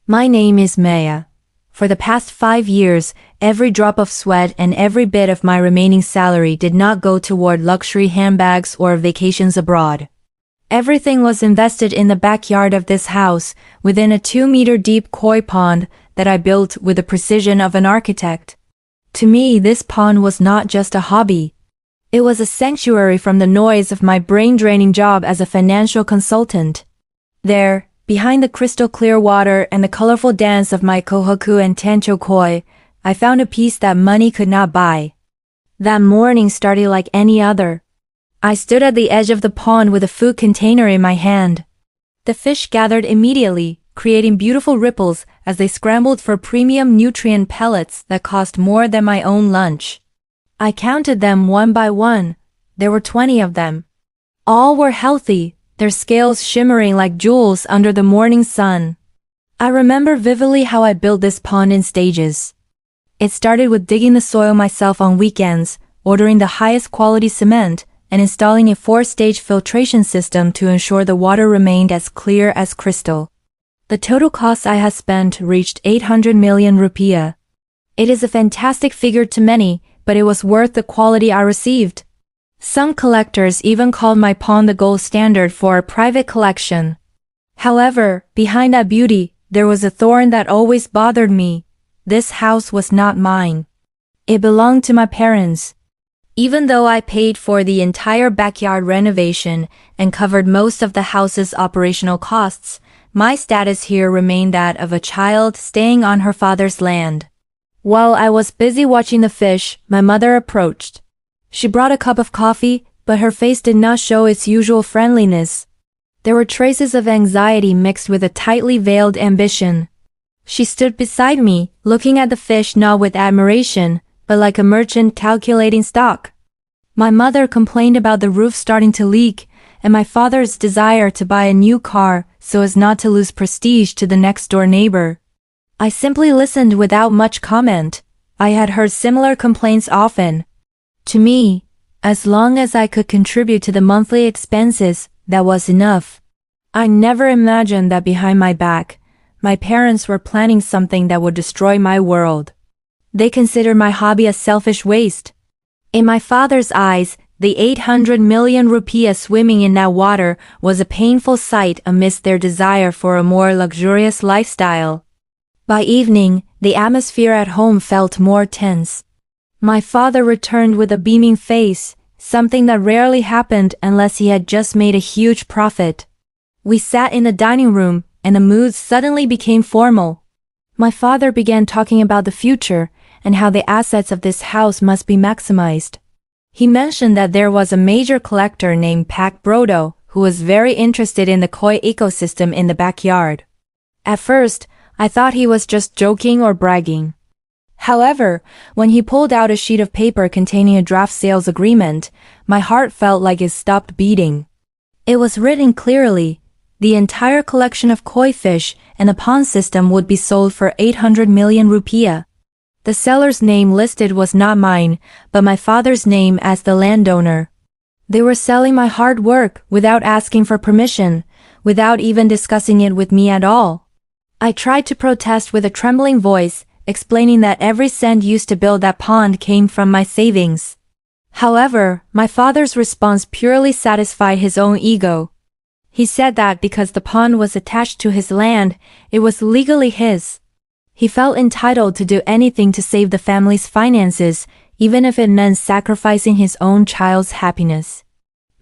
My name is Maya. For the past 5 years, every drop of sweat and every bit of my remaining salary did not go toward luxury handbags or vacations abroad. Everything was invested in the backyard of this house, within a 2-meter deep koi pond that I built with the precision of an architect. To me, this pond was not just a hobby. It was a sanctuary from the noise of my brain-draining job as a financial consultant. There, behind the crystal-clear water and the colorful dance of my kohoku and tancho koi, I found a peace that money could not buy. That morning started like any other. I stood at the edge of the pond with a food container in my hand. The fish gathered immediately, creating beautiful ripples as they scrambled for premium nutrient pellets that cost more than my own lunch. I counted them one by one. There were 20 of them. All were healthy, their scales shimmering like jewels under the morning sun. I remember vividly how I built this pond in stages. It started with digging the soil myself on weekends, ordering the highest quality cement, and installing a 4-stage filtration system to ensure the water remained as clear as crystal. The total cost I had spent reached 800 million rupiah. It is a fantastic figure to many, but it was worth the quality I received. Some collectors even called my pond the gold standard for a private collection. However, behind that beauty, there was a thorn that always bothered me. This house was not mine. It belonged to my parents. Even though I paid for the entire backyard renovation and covered most of the house's operational costs, my status here remained that of a child staying on her father's land. While I was busy watching the fish, my mother approached. She brought a cup of coffee, but her face did not show its usual friendliness. There were traces of anxiety mixed with a tightly veiled ambition. She stood beside me, looking at the fish not with admiration, but like a merchant calculating stock. My mother complained about the roof starting to leak, and my father's desire to buy a new car so as not to lose prestige to the next-door neighbor. I simply listened without much comment. I had heard similar complaints often. To me, as long as I could contribute to the monthly expenses, that was enough. I never imagined that behind my back, my parents were planning something that would destroy my world. They considered my hobby a selfish waste. In my father's eyes, the 800 million rupiah swimming in that water was a painful sight amidst their desire for a more luxurious lifestyle. By evening, the atmosphere at home felt more tense. My father returned with a beaming face, something that rarely happened unless he had just made a huge profit. We sat in the dining room, and the mood suddenly became formal. My father began talking about the future and how the assets of this house must be maximized. He mentioned that there was a major collector named Pak Brodo who was very interested in the koi ecosystem in the backyard. At first, I thought he was just joking or bragging. However, when he pulled out a sheet of paper containing a draft sales agreement, my heart felt like it stopped beating. It was written clearly. The entire collection of koi fish and the pond system would be sold for 800 million rupiah. The seller's name listed was not mine, but my father's name as the landowner. They were selling my hard work without asking for permission, without even discussing it with me at all. I tried to protest with a trembling voice, explaining that every cent used to build that pond came from my savings. However, my father's response purely satisfied his own ego. He said that because the pond was attached to his land, it was legally his. He felt entitled to do anything to save the family's finances, even if it meant sacrificing his own child's happiness.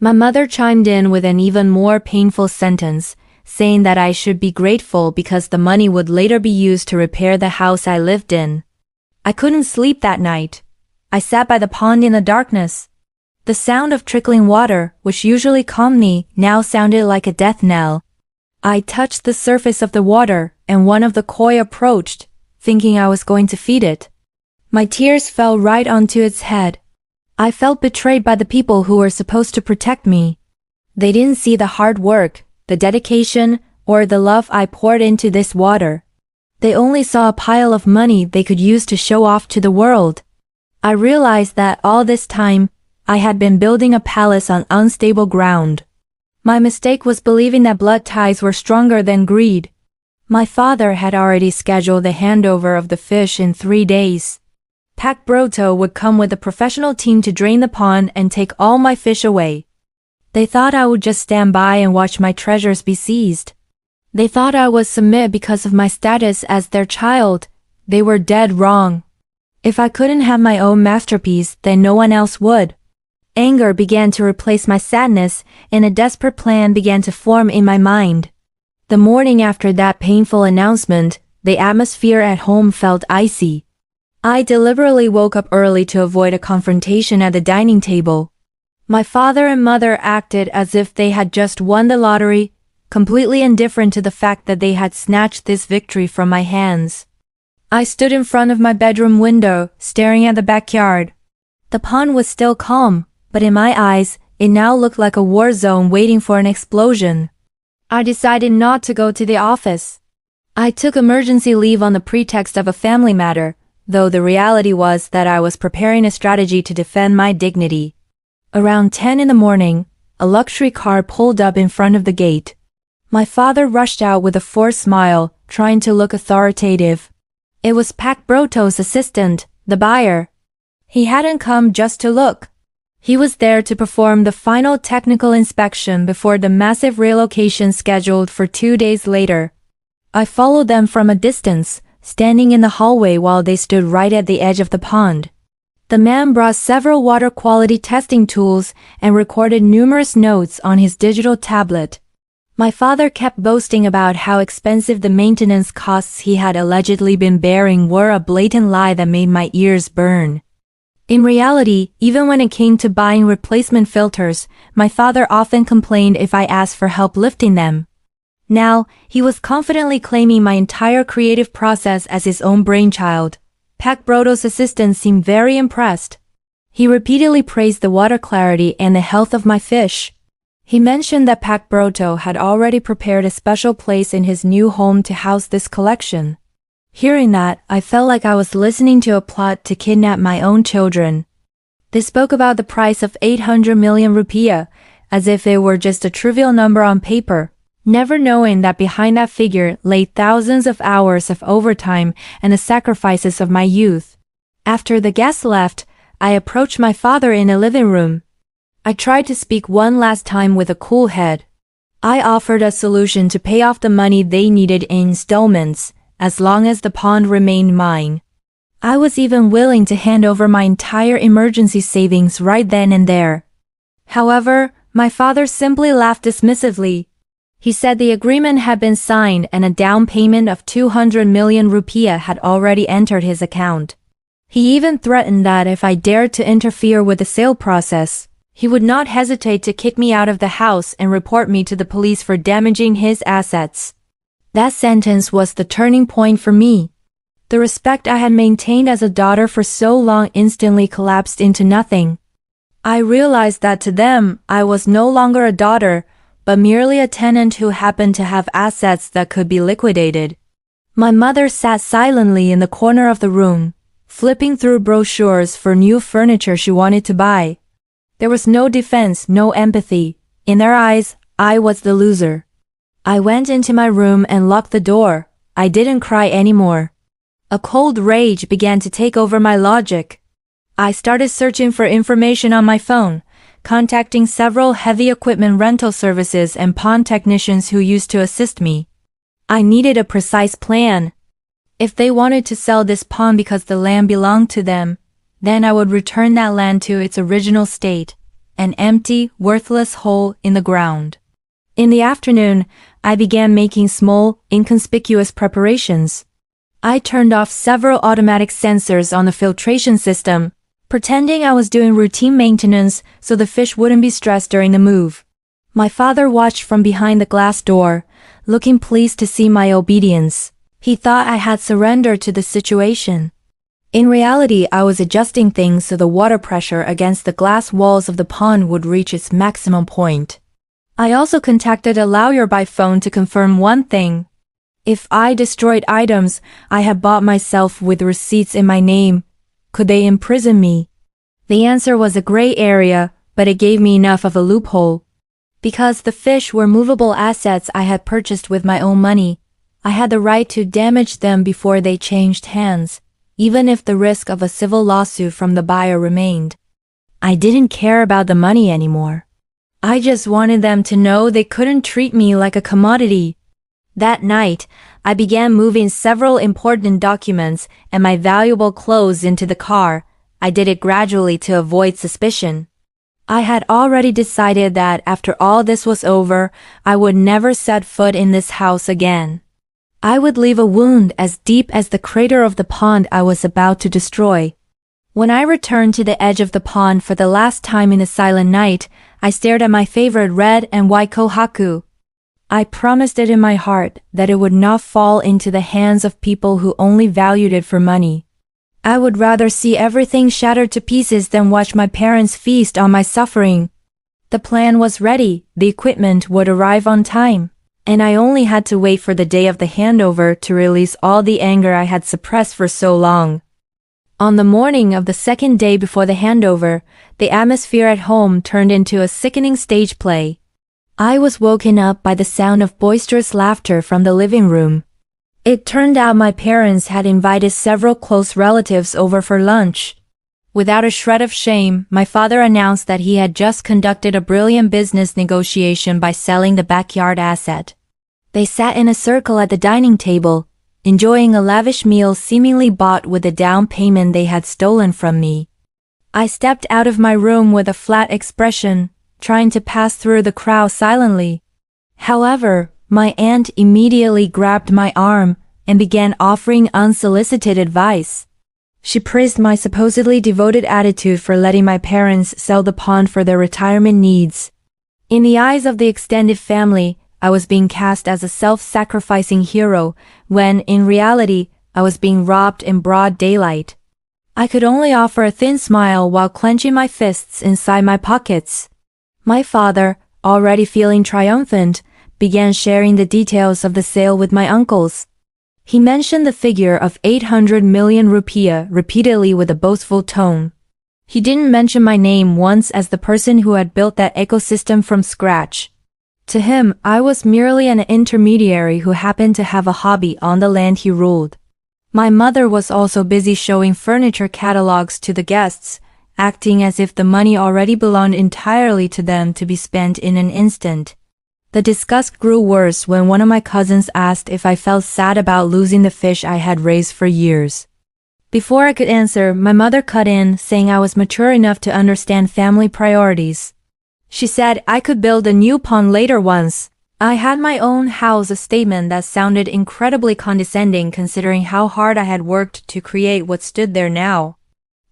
My mother chimed in with an even more painful sentence, saying that I should be grateful because the money would later be used to repair the house I lived in. I couldn't sleep that night. I sat by the pond in the darkness. The sound of trickling water, which usually calmed me, now sounded like a death knell. I touched the surface of the water, and one of the koi approached, thinking I was going to feed it. My tears fell right onto its head. I felt betrayed by the people who were supposed to protect me. They didn't see the hard work, the dedication, or the love I poured into this water. They only saw a pile of money they could use to show off to the world. I realized that all this time, I had been building a palace on unstable ground. My mistake was believing that blood ties were stronger than greed. My father had already scheduled the handover of the fish in 3 days. Pak Broto would come with a professional team to drain the pond and take all my fish away. They thought I would just stand by and watch my treasures be seized. They thought I would submit because of my status as their child. They were dead wrong. If I couldn't have my own masterpiece, then no one else would. Anger began to replace my sadness, and a desperate plan began to form in my mind. The morning after that painful announcement, the atmosphere at home felt icy. I deliberately woke up early to avoid a confrontation at the dining table. My father and mother acted as if they had just won the lottery, completely indifferent to the fact that they had snatched this victory from my hands. I stood in front of my bedroom window, staring at the backyard. The pond was still calm, but in my eyes, it now looked like a war zone waiting for an explosion. I decided not to go to the office. I took emergency leave on the pretext of a family matter, though the reality was that I was preparing a strategy to defend my dignity. Around 10 in the morning, a luxury car pulled up in front of the gate. My father rushed out with a forced smile, trying to look authoritative. It was Pak Broto's assistant, the buyer. He hadn't come just to look. He was there to perform the final technical inspection before the massive relocation scheduled for 2 days later. I followed them from a distance, standing in the hallway while they stood right at the edge of the pond. The man brought several water quality testing tools and recorded numerous notes on his digital tablet. My father kept boasting about how expensive the maintenance costs he had allegedly been bearing were, a blatant lie that made my ears burn. In reality, even when it came to buying replacement filters, my father often complained if I asked for help lifting them. Now, he was confidently claiming my entire creative process as his own brainchild. Pak Broto's assistant seemed very impressed. He repeatedly praised the water clarity and the health of my fish. He mentioned that Pak Broto had already prepared a special place in his new home to house this collection. Hearing that, I felt like I was listening to a plot to kidnap my own children. They spoke about the price of 800 million rupiah, as if it were just a trivial number on paper, never knowing that behind that figure lay thousands of hours of overtime and the sacrifices of my youth. After the guests left, I approached my father in the living room. I tried to speak one last time with a cool head. I offered a solution to pay off the money they needed in installments, as long as the pond remained mine. I was even willing to hand over my entire emergency savings right then and there. However, my father simply laughed dismissively. He said the agreement had been signed and a down payment of 200 million rupiah had already entered his account. He even threatened that if I dared to interfere with the sale process, he would not hesitate to kick me out of the house and report me to the police for damaging his assets. That sentence was the turning point for me. The respect I had maintained as a daughter for so long instantly collapsed into nothing. I realized that to them, I was no longer a daughter, but merely a tenant who happened to have assets that could be liquidated. My mother sat silently in the corner of the room, flipping through brochures for new furniture she wanted to buy. There was no defense, no empathy. In their eyes, I was the loser. I went into my room and locked the door. I didn't cry anymore. A cold rage began to take over my logic. I started searching for information on my phone, contacting several heavy equipment rental services and pond technicians who used to assist me. I needed a precise plan. If they wanted to sell this pond because the land belonged to them, then I would return that land to its original state, an empty, worthless hole in the ground. In the afternoon, I began making small, inconspicuous preparations. I turned off several automatic sensors on the filtration system, pretending I was doing routine maintenance so the fish wouldn't be stressed during the move. My father watched from behind the glass door, looking pleased to see my obedience. He thought I had surrendered to the situation. In reality, I was adjusting things so the water pressure against the glass walls of the pond would reach its maximum point. I also contacted a lawyer by phone to confirm one thing. If I destroyed items I had bought myself with receipts in my name, could they imprison me? The answer was a gray area, but it gave me enough of a loophole. Because the fish were movable assets I had purchased with my own money, I had the right to damage them before they changed hands, even if the risk of a civil lawsuit from the buyer remained. I didn't care about the money anymore. I just wanted them to know they couldn't treat me like a commodity. That night, I began moving several important documents and my valuable clothes into the car. I did it gradually to avoid suspicion. I had already decided that after all this was over, I would never set foot in this house again. I would leave a wound as deep as the crater of the pond I was about to destroy. When I returned to the edge of the pond for the last time in the silent night, I stared at my favorite red and white kohaku. I promised it in my heart that it would not fall into the hands of people who only valued it for money. I would rather see everything shattered to pieces than watch my parents feast on my suffering. The plan was ready, the equipment would arrive on time, and I only had to wait for the day of the handover to release all the anger I had suppressed for so long. On the morning of the second day before the handover, the atmosphere at home turned into a sickening stage play. I was woken up by the sound of boisterous laughter from the living room. It turned out my parents had invited several close relatives over for lunch. Without a shred of shame, my father announced that he had just conducted a brilliant business negotiation by selling the backyard asset. They sat in a circle at the dining table, enjoying a lavish meal seemingly bought with the down payment they had stolen from me. I stepped out of my room with a flat expression, trying to pass through the crowd silently. However, my aunt immediately grabbed my arm and began offering unsolicited advice. She praised my supposedly devoted attitude for letting my parents sell the pond for their retirement needs. In the eyes of the extended family, I was being cast as a self-sacrificing hero, when, in reality, I was being robbed in broad daylight. I could only offer a thin smile while clenching my fists inside my pockets. My father, already feeling triumphant, began sharing the details of the sale with my uncles. He mentioned the figure of 800 million rupiah repeatedly with a boastful tone. He didn't mention my name once as the person who had built that ecosystem from scratch. To him, I was merely an intermediary who happened to have a hobby on the land he ruled. My mother was also busy showing furniture catalogs to the guests, acting as if the money already belonged entirely to them to be spent in an instant. The disgust grew worse when one of my cousins asked if I felt sad about losing the fish I had raised for years. Before I could answer, my mother cut in, saying I was mature enough to understand family priorities. She said I could build a new pond later once. I had my own house, a statement that sounded incredibly condescending considering how hard I had worked to create what stood there now.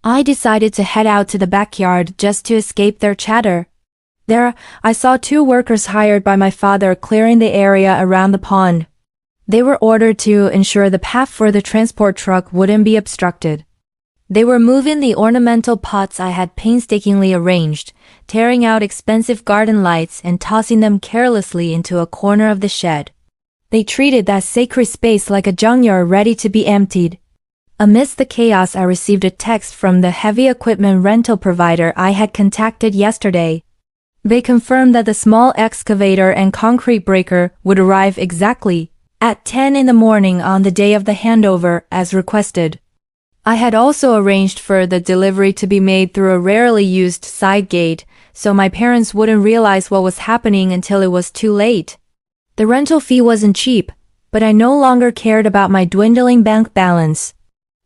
I decided to head out to the backyard just to escape their chatter. There, I saw two workers hired by my father clearing the area around the pond. They were ordered to ensure the path for the transport truck wouldn't be obstructed. They were moving the ornamental pots I had painstakingly arranged, tearing out expensive garden lights and tossing them carelessly into a corner of the shed. They treated that sacred space like a junkyard ready to be emptied. Amidst the chaos, I received a text from the heavy equipment rental provider I had contacted yesterday. They confirmed that the small excavator and concrete breaker would arrive exactly at 10 in the morning on the day of the handover as requested. I had also arranged for the delivery to be made through a rarely used side gate, so my parents wouldn't realize what was happening until it was too late. The rental fee wasn't cheap, but I no longer cared about my dwindling bank balance.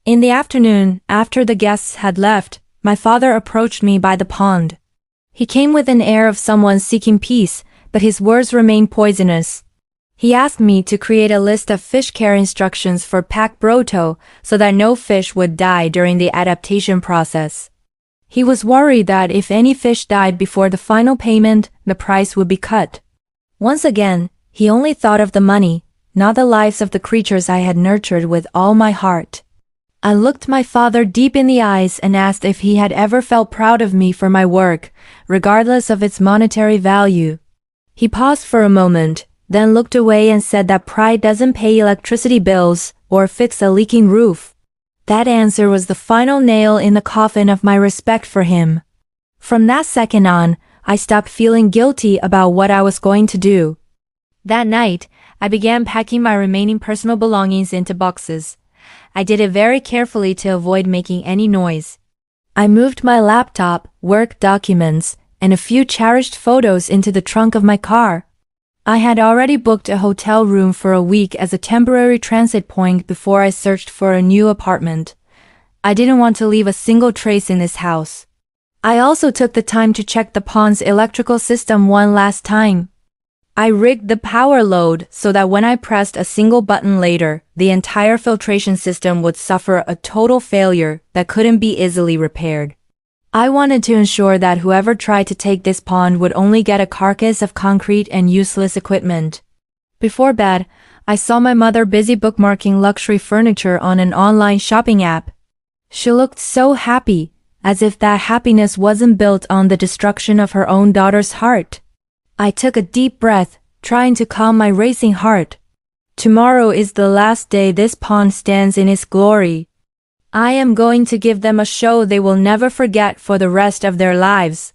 In the afternoon, after the guests had left, my father approached me by the pond. He came with an air of someone seeking peace, but his words remained poisonous. He asked me to create a list of fish care instructions for Pak Broto so that no fish would die during the adaptation process. He was worried that if any fish died before the final payment, the price would be cut. Once again, he only thought of the money, not the lives of the creatures I had nurtured with all my heart. I looked my father deep in the eyes and asked if he had ever felt proud of me for my work, regardless of its monetary value. He paused for a moment, then looked away and said that pride doesn't pay electricity bills or fix a leaking roof. That answer was the final nail in the coffin of my respect for him. From that second on, I stopped feeling guilty about what I was going to do. That night, I began packing my remaining personal belongings into boxes. I did it very carefully to avoid making any noise. I moved my laptop, work documents, and a few cherished photos into the trunk of my car. I had already booked a hotel room for a week as a temporary transit point before I searched for a new apartment. I didn't want to leave a single trace in this house. I also took the time to check the pond's electrical system one last time. I rigged the power load so that when I pressed a single button later, the entire filtration system would suffer a total failure that couldn't be easily repaired. I wanted to ensure that whoever tried to take this pond would only get a carcass of concrete and useless equipment. Before bed, I saw my mother busy bookmarking luxury furniture on an online shopping app. She looked so happy, as if that happiness wasn't built on the destruction of her own daughter's heart. I took a deep breath, trying to calm my racing heart. Tomorrow is the last day this pond stands in its glory. I am going to give them a show they will never forget for the rest of their lives.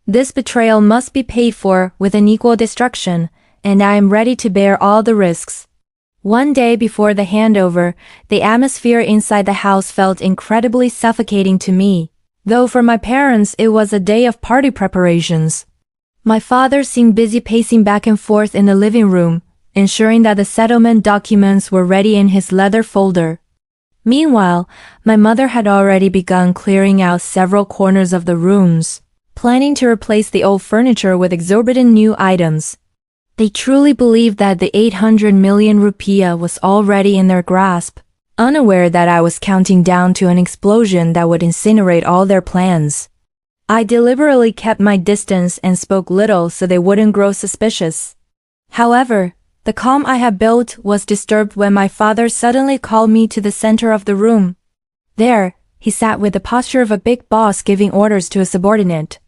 This betrayal must be paid for with an equal destruction, and I am ready to bear all the risks. One day before the handover, the atmosphere inside the house felt incredibly suffocating to me, though for my parents it was a day of party preparations. My father seemed busy pacing back and forth in the living room, ensuring that the settlement documents were ready in his leather folder. Meanwhile, my mother had already begun clearing out several corners of the rooms, planning to replace the old furniture with exorbitant new items. They truly believed that the 800 million rupiah was already in their grasp, unaware that I was counting down to an explosion that would incinerate all their plans. I deliberately kept my distance and spoke little so they wouldn't grow suspicious. However, the calm I had built was disturbed when my father suddenly called me to the center of the room. There, he sat with the posture of a big boss giving orders to a subordinate.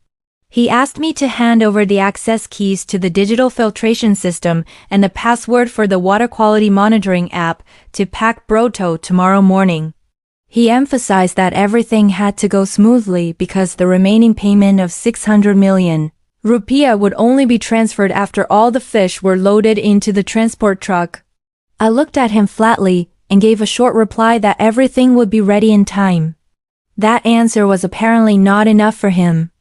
He asked me to hand over the access keys to the digital filtration system and the password for the water quality monitoring app to Pak Broto tomorrow morning. He emphasized that everything had to go smoothly because the remaining payment of 600 million rupiah would only be transferred after all the fish were loaded into the transport truck. I looked at him flatly and gave a short reply that everything would be ready in time. That answer was apparently not enough for him.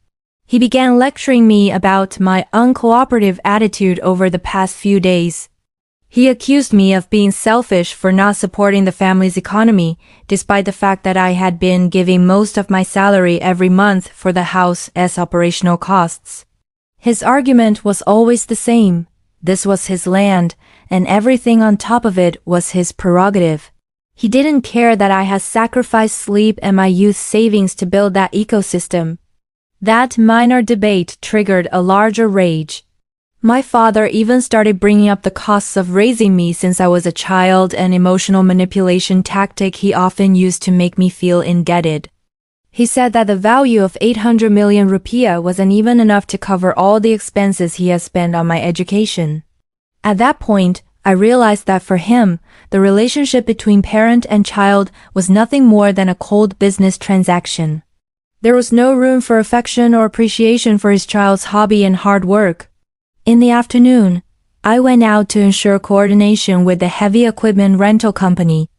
He began lecturing me about my uncooperative attitude over the past few days. He accused me of being selfish for not supporting the family's economy, despite the fact that I had been giving most of my salary every month for the house's operational costs. His argument was always the same. This was his land, and everything on top of it was his prerogative. He didn't care that I had sacrificed sleep and my youth savings to build that ecosystem. That minor debate triggered a larger rage. My father even started bringing up the costs of raising me since I was a child, an emotional manipulation tactic he often used to make me feel indebted. He said that the value of 800 million rupiah wasn't even enough to cover all the expenses he had spent on my education. At that point, I realized that for him, the relationship between parent and child was nothing more than a cold business transaction. There was no room for affection or appreciation for his child's hobby and hard work. In the afternoon, I went out to ensure coordination with the heavy equipment rental company.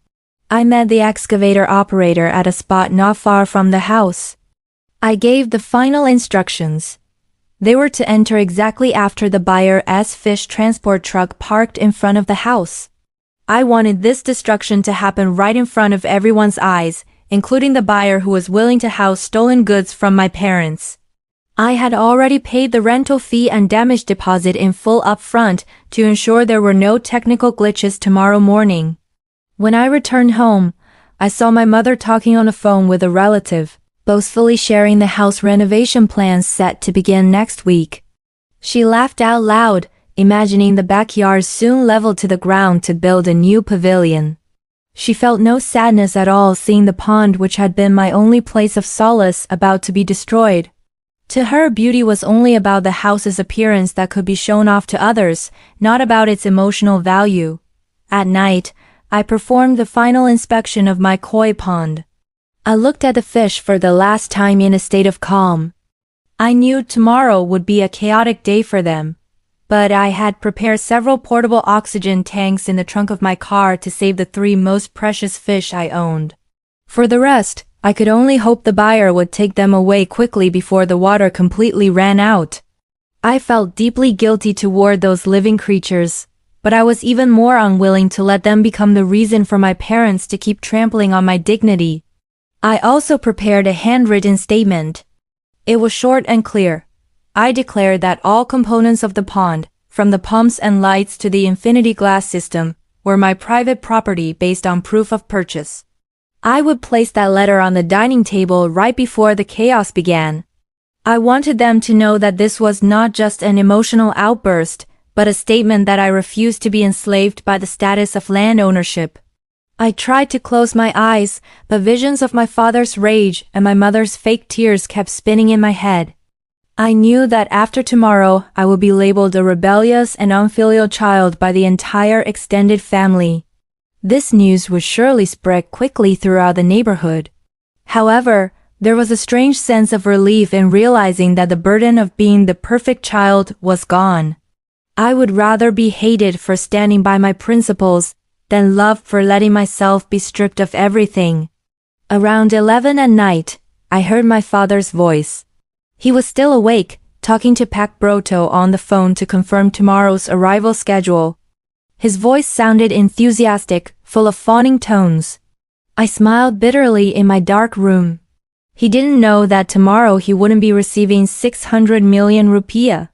I met the excavator operator at a spot not far from the house. I gave the final instructions. They were to enter exactly after the buyer's fish transport truck parked in front of the house. I wanted this destruction to happen right in front of everyone's eyes, including the buyer who was willing to house stolen goods from my parents. I had already paid the rental fee and damage deposit in full up front to ensure there were no technical glitches tomorrow morning. When I returned home, I saw my mother talking on the phone with a relative, boastfully sharing the house renovation plans set to begin next week. She laughed out loud, imagining the backyard soon leveled to the ground to build a new pavilion. She felt no sadness at all seeing the pond, which had been my only place of solace, about to be destroyed. To her, beauty was only about the house's appearance that could be shown off to others, not about its emotional value. At night, I performed the final inspection of my koi pond. I looked at the fish for the last time in a state of calm. I knew tomorrow would be a chaotic day for them, but I had prepared several portable oxygen tanks in the trunk of my car to save the 3 most precious fish I owned. For the rest, I could only hope the buyer would take them away quickly before the water completely ran out. I felt deeply guilty toward those living creatures, but I was even more unwilling to let them become the reason for my parents to keep trampling on my dignity. I also prepared a handwritten statement. It was short and clear. I declared that all components of the pond, from the pumps and lights to the infinity glass system, were my private property based on proof of purchase. I would place that letter on the dining table right before the chaos began. I wanted them to know that this was not just an emotional outburst, but a statement that I refused to be enslaved by the status of land ownership. I tried to close my eyes, but visions of my father's rage and my mother's fake tears kept spinning in my head. I knew that after tomorrow I would be labeled a rebellious and unfilial child by the entire extended family. This news would surely spread quickly throughout the neighborhood. However, there was a strange sense of relief in realizing that the burden of being the perfect child was gone. I would rather be hated for standing by my principles than loved for letting myself be stripped of everything. Around 11 at night, I heard my father's voice. He was still awake, talking to Pak Broto on the phone to confirm tomorrow's arrival schedule. His voice sounded enthusiastic, full of fawning tones. I smiled bitterly in my dark room. He didn't know that tomorrow he wouldn't be receiving 600 million rupiah.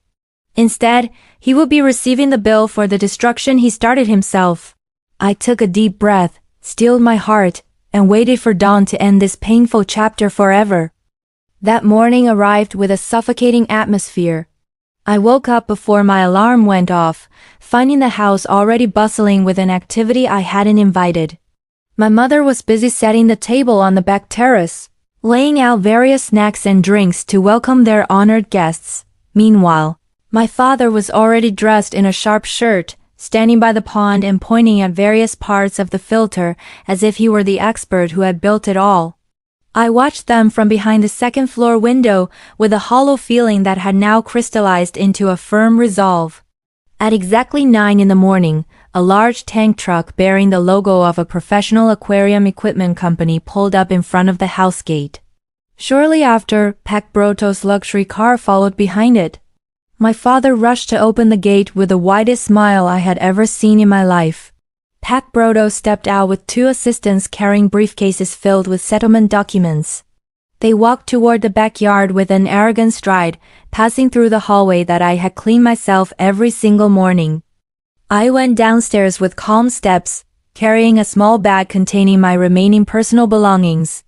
Instead, he would be receiving the bill for the destruction he started himself. I took a deep breath, steeled my heart, and waited for dawn to end this painful chapter forever. That morning arrived with a suffocating atmosphere. I woke up before my alarm went off, finding the house already bustling with an activity I hadn't invited. My mother was busy setting the table on the back terrace, laying out various snacks and drinks to welcome their honored guests. Meanwhile, my father was already dressed in a sharp shirt, standing by the pond and pointing at various parts of the filter as if he were the expert who had built it all. I watched them from behind the second-floor window with a hollow feeling that had now crystallized into a firm resolve. At exactly 9 in the morning, a large tank truck bearing the logo of a professional aquarium equipment company pulled up in front of the house gate. Shortly after, Pak Broto's luxury car followed behind it. My father rushed to open the gate with the widest smile I had ever seen in my life. Pak Broto stepped out with 2 assistants carrying briefcases filled with settlement documents. They walked toward the backyard with an arrogant stride, passing through the hallway that I had cleaned myself every single morning. I went downstairs with calm steps, carrying a small bag containing my remaining personal belongings.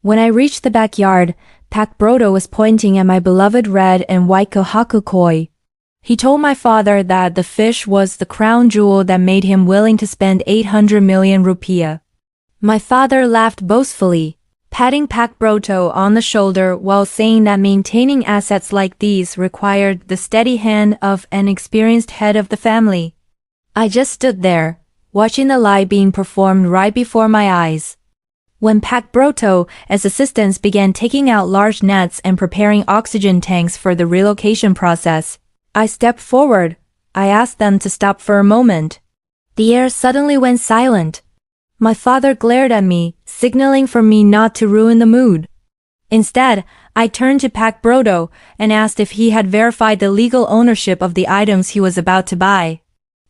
When I reached the backyard, Pak Broto was pointing at my beloved red and white kohaku koi. He told my father that the fish was the crown jewel that made him willing to spend 800 million rupiah. My father laughed boastfully, patting Pak Broto on the shoulder while saying that maintaining assets like these required the steady hand of an experienced head of the family. I just stood there, watching the lie being performed right before my eyes. When Pak Broto, as assistants began taking out large nets and preparing oxygen tanks for the relocation process, I stepped forward. I asked them to stop for a moment. The air suddenly went silent. My father glared at me, signaling for me not to ruin the mood. Instead, I turned to Pak Broto and asked if he had verified the legal ownership of the items he was about to buy.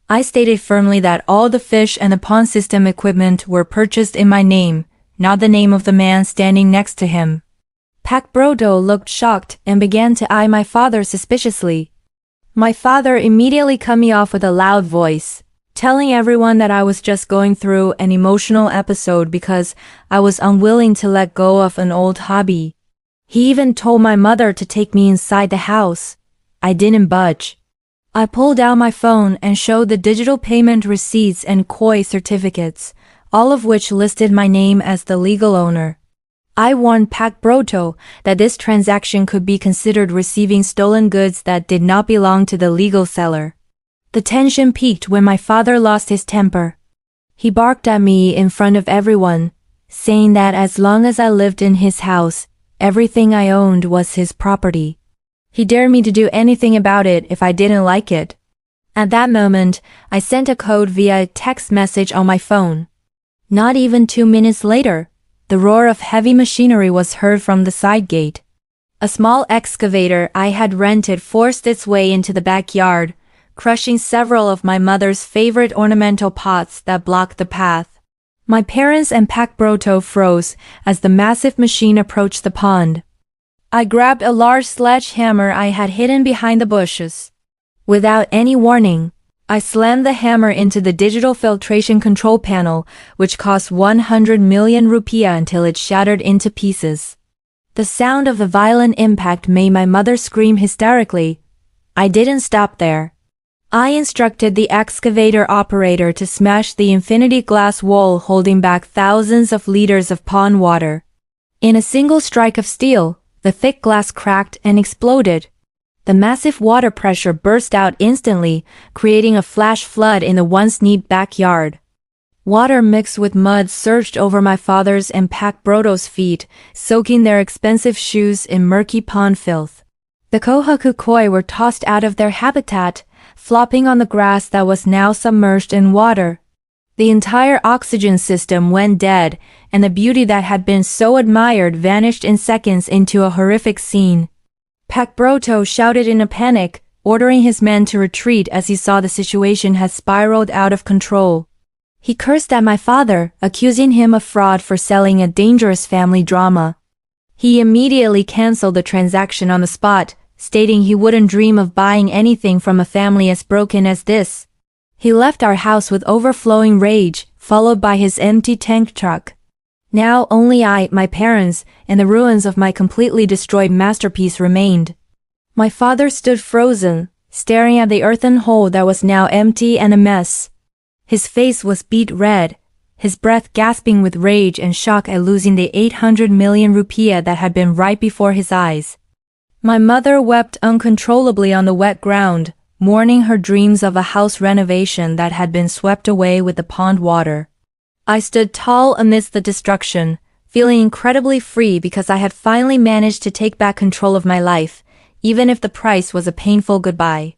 I stated firmly that all the fish and the pond system equipment were purchased in my name, not the name of the man standing next to him. Pak Broto looked shocked and began to eye my father suspiciously. My father immediately cut me off with a loud voice, telling everyone that I was just going through an emotional episode because I was unwilling to let go of an old hobby. He even told my mother to take me inside the house. I didn't budge. I pulled out my phone and showed the digital payment receipts and koi certificates, all of which listed my name as the legal owner. I warned Pak Broto that this transaction could be considered receiving stolen goods that did not belong to the legal seller. The tension peaked when my father lost his temper. He barked at me in front of everyone, saying that as long as I lived in his house, everything I owned was his property. He dared me to do anything about it if I didn't like it. At that moment, I sent a code via a text message on my phone. Not even 2 minutes later, the roar of heavy machinery was heard from the side gate. A small excavator I had rented forced its way into the backyard, crushing several of my mother's favorite ornamental pots that blocked the path. My parents and Pacbroto froze as the massive machine approached the pond. I grabbed a large sledgehammer I had hidden behind the bushes. Without any warning, I slammed the hammer into the digital filtration control panel, which cost 100 million rupiah until it shattered into pieces. The sound of the violent impact made my mother scream hysterically. I didn't stop there. I instructed the excavator operator to smash the infinity glass wall holding back thousands of liters of pond water. In a single strike of steel, the thick glass cracked and exploded. The massive water pressure burst out instantly, creating a flash flood in the once neat backyard. Water mixed with mud surged over my father's and Pacbroto's feet, soaking their expensive shoes in murky pond filth. The kohaku koi were tossed out of their habitat, flopping on the grass that was now submerged in water. The entire oxygen system went dead, and the beauty that had been so admired vanished in seconds into a horrific scene. Pacbroto shouted in a panic, ordering his men to retreat as he saw the situation had spiraled out of control. He cursed at my father, accusing him of fraud for selling a dangerous family drama. He immediately canceled the transaction on the spot, stating he wouldn't dream of buying anything from a family as broken as this. He left our house with overflowing rage, followed by his empty tank truck. Now only I, my parents, and the ruins of my completely destroyed masterpiece remained. My father stood frozen, staring at the earthen hole that was now empty and a mess. His face was beet red, his breath gasping with rage and shock at losing the 800 million rupiah that had been right before his eyes. My mother wept uncontrollably on the wet ground, mourning her dreams of a house renovation that had been swept away with the pond water. I stood tall amidst the destruction, feeling incredibly free because I had finally managed to take back control of my life, even if the price was a painful goodbye.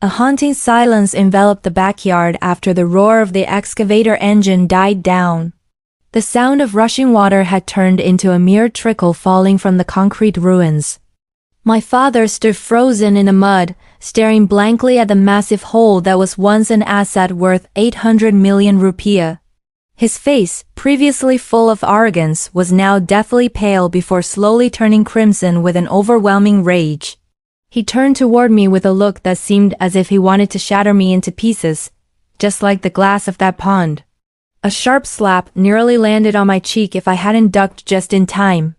A haunting silence enveloped the backyard after the roar of the excavator engine died down. The sound of rushing water had turned into a mere trickle falling from the concrete ruins. My father stood frozen in the mud, staring blankly at the massive hole that was once an asset worth 800 million rupiah. His face, previously full of arrogance, was now deathly pale before slowly turning crimson with an overwhelming rage. He turned toward me with a look that seemed as if he wanted to shatter me into pieces, just like the glass of that pond. A sharp slap nearly landed on my cheek if I hadn't ducked just in time.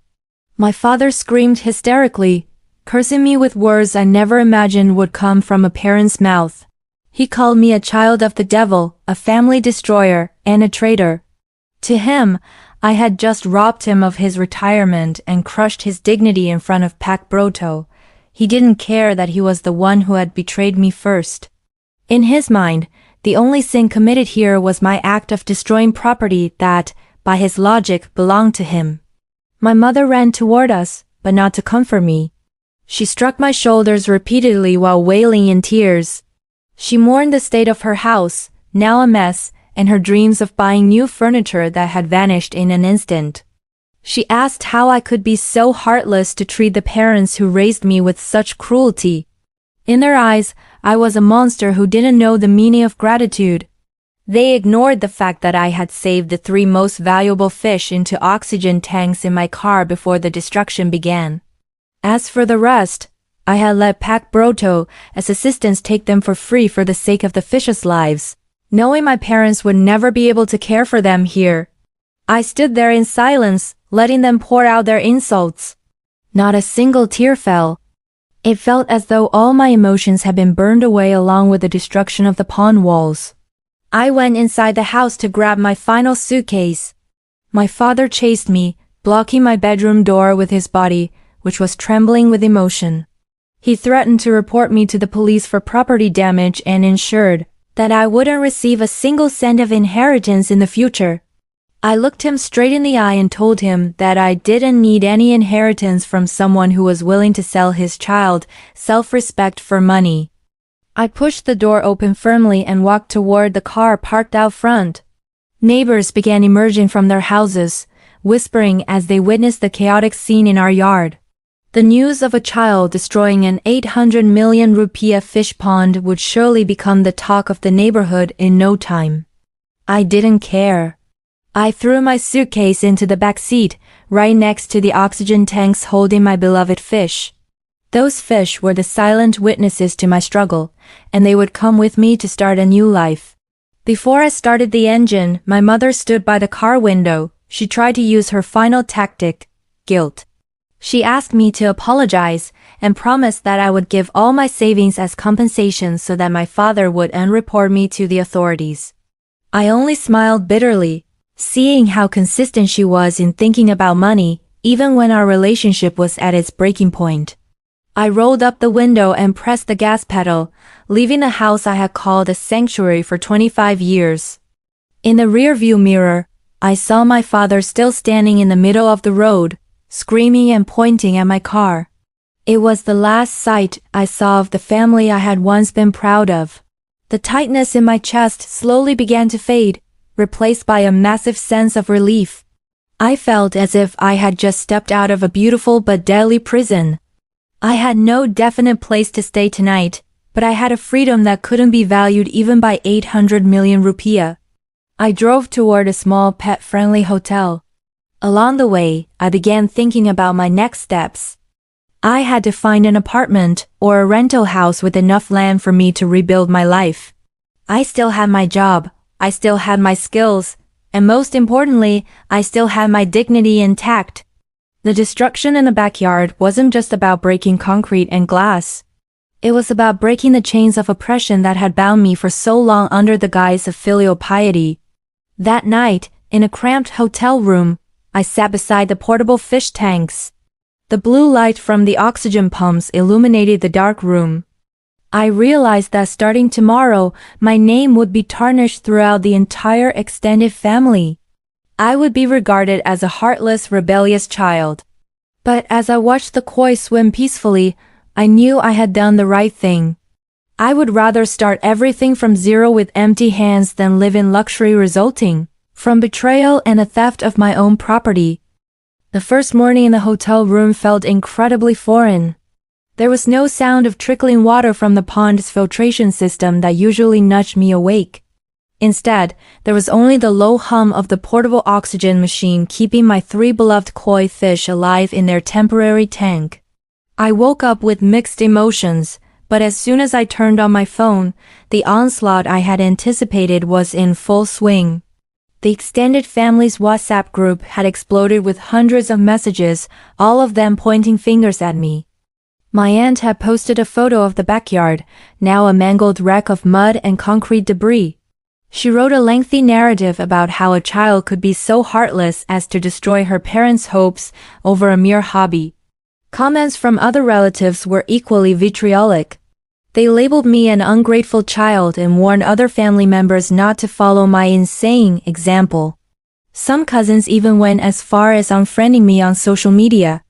My father screamed hysterically, cursing me with words I never imagined would come from a parent's mouth. He called me a child of the devil, a family destroyer, and a traitor. To him, I had just robbed him of his retirement and crushed his dignity in front of Pacbroto. He didn't care that he was the one who had betrayed me first. In his mind, the only sin committed here was my act of destroying property that, by his logic, belonged to him. My mother ran toward us, but not to comfort me. She struck my shoulders repeatedly while wailing in tears. She mourned the state of her house, now a mess, and her dreams of buying new furniture that had vanished in an instant. She asked how I could be so heartless to treat the parents who raised me with such cruelty. In their eyes, I was a monster who didn't know the meaning of gratitude. They ignored the fact that I had saved the 3 most valuable fish into oxygen tanks in my car before the destruction began. As for the rest, I had let Pacbroto as assistants take them for free for the sake of the fish's lives, knowing my parents would never be able to care for them here. I stood there in silence, letting them pour out their insults. Not a single tear fell. It felt as though all my emotions had been burned away along with the destruction of the pond walls. I went inside the house to grab my final suitcase. My father chased me, blocking my bedroom door with his body, which was trembling with emotion. He threatened to report me to the police for property damage and ensured that I wouldn't receive a single cent of inheritance in the future. I looked him straight in the eye and told him that I didn't need any inheritance from someone who was willing to sell his child self-respect for money. I pushed the door open firmly and walked toward the car parked out front. Neighbors began emerging from their houses, whispering as they witnessed the chaotic scene in our yard. The news of a child destroying an 800 million rupiah fish pond would surely become the talk of the neighborhood in no time. I didn't care. I threw my suitcase into the back seat, right next to the oxygen tanks holding my beloved fish. Those fish were the silent witnesses to my struggle, and they would come with me to start a new life. Before I started the engine, my mother stood by the car window. She tried to use her final tactic, guilt. She asked me to apologize and promised that I would give all my savings as compensation so that my father would unreport me to the authorities. I only smiled bitterly, seeing how consistent she was in thinking about money, even when our relationship was at its breaking point. I rolled up the window and pressed the gas pedal, leaving the house I had called a sanctuary for 25 years. In the rearview mirror, I saw my father still standing in the middle of the road, screaming and pointing at my car. It was the last sight I saw of the family I had once been proud of. The tightness in my chest slowly began to fade, replaced by a massive sense of relief. I felt as if I had just stepped out of a beautiful but deadly prison. I had no definite place to stay tonight, but I had a freedom that couldn't be valued even by 800 million rupiah. I drove toward a small pet-friendly hotel. Along the way, I began thinking about my next steps. I had to find an apartment or a rental house with enough land for me to rebuild my life. I still had my job, I still had my skills, and most importantly, I still had my dignity intact. The destruction in the backyard wasn't just about breaking concrete and glass. It was about breaking the chains of oppression that had bound me for so long under the guise of filial piety. That night, in a cramped hotel room, I sat beside the portable fish tanks. The blue light from the oxygen pumps illuminated the dark room. I realized that starting tomorrow, my name would be tarnished throughout the entire extended family. I would be regarded as a heartless, rebellious child. But as I watched the koi swim peacefully, I knew I had done the right thing. I would rather start everything from zero with empty hands than live in luxury resulting from betrayal and the theft of my own property. The first morning in the hotel room felt incredibly foreign. There was no sound of trickling water from the pond's filtration system that usually nudged me awake. Instead, there was only the low hum of the portable oxygen machine keeping my 3 beloved koi fish alive in their temporary tank. I woke up with mixed emotions, but as soon as I turned on my phone, the onslaught I had anticipated was in full swing. The extended family's WhatsApp group had exploded with hundreds of messages, all of them pointing fingers at me. My aunt had posted a photo of the backyard, now a mangled wreck of mud and concrete debris. She wrote a lengthy narrative about how a child could be so heartless as to destroy her parents' hopes over a mere hobby. Comments from other relatives were equally vitriolic. They labeled me an ungrateful child and warned other family members not to follow my insane example. Some cousins even went as far as unfriending me on social media.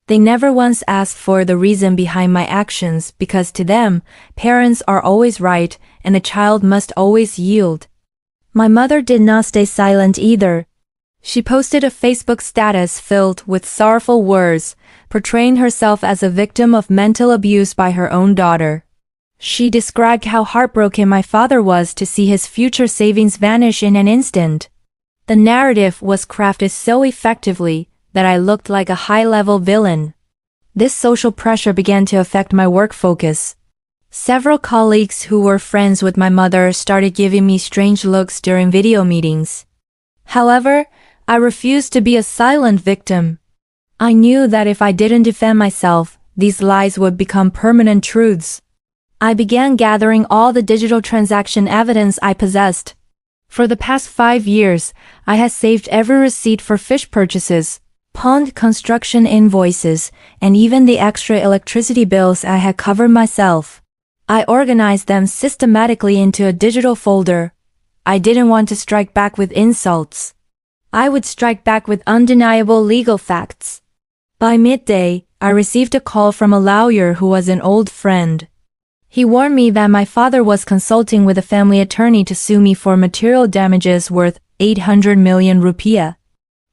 They never once asked for the reason behind my actions because to them, parents are always right and the child must always yield. My mother did not stay silent either. She posted a Facebook status filled with sorrowful words, portraying herself as a victim of mental abuse by her own daughter. She described how heartbroken my father was to see his future savings vanish in an instant. The narrative was crafted so effectively that I looked like a high-level villain. This social pressure began to affect my work focus. Several colleagues who were friends with my mother started giving me strange looks during video meetings. However, I refused to be a silent victim. I knew that if I didn't defend myself, these lies would become permanent truths. I began gathering all the digital transaction evidence I possessed. For the past 5 years, I had saved every receipt for fish purchases, pond construction invoices, and even the extra electricity bills I had covered myself. I organized them systematically into a digital folder. I didn't want to strike back with insults. I would strike back with undeniable legal facts. By midday, I received a call from a lawyer who was an old friend. He warned me that my father was consulting with a family attorney to sue me for material damages worth 800 million rupiah.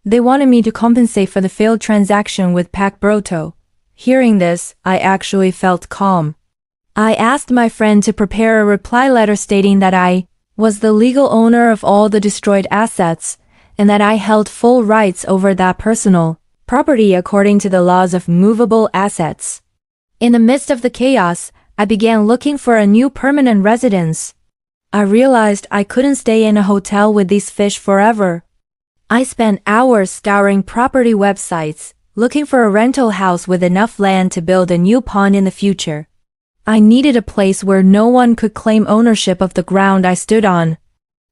They wanted me to compensate for the failed transaction with Pak Broto. Hearing this, I actually felt calm. I asked my friend to prepare a reply letter stating that I was the legal owner of all the destroyed assets, and that I held full rights over that personal property according to the laws of movable assets. In the midst of the chaos, I began looking for a new permanent residence. I realized I couldn't stay in a hotel with these fish forever. I spent hours scouring property websites, looking for a rental house with enough land to build a new pond in the future. I needed a place where no one could claim ownership of the ground I stood on.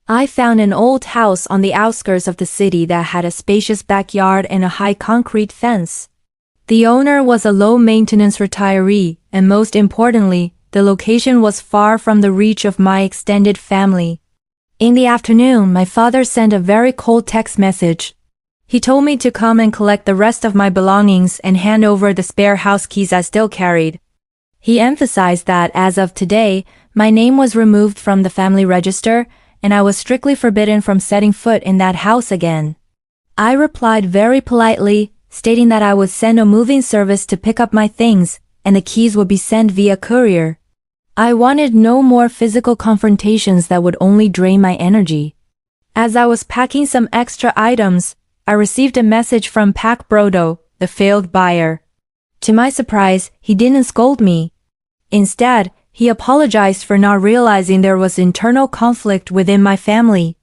I found an old house on the outskirts of the city that had a spacious backyard and a high concrete fence. The owner was a low-maintenance retiree, and most importantly, the location was far from the reach of my extended family. In the afternoon, my father sent a very cold text message. He told me to come and collect the rest of my belongings and hand over the spare house keys I still carried. He emphasized that, as of today, my name was removed from the family register, and I was strictly forbidden from setting foot in that house again. I replied very politely, stating that I would send a moving service to pick up my things, and the keys would be sent via courier. I wanted no more physical confrontations that would only drain my energy. As I was packing some extra items, I received a message from Pak Brodo, the failed buyer. To my surprise, he didn't scold me. Instead, he apologized for not realizing there was internal conflict within my family.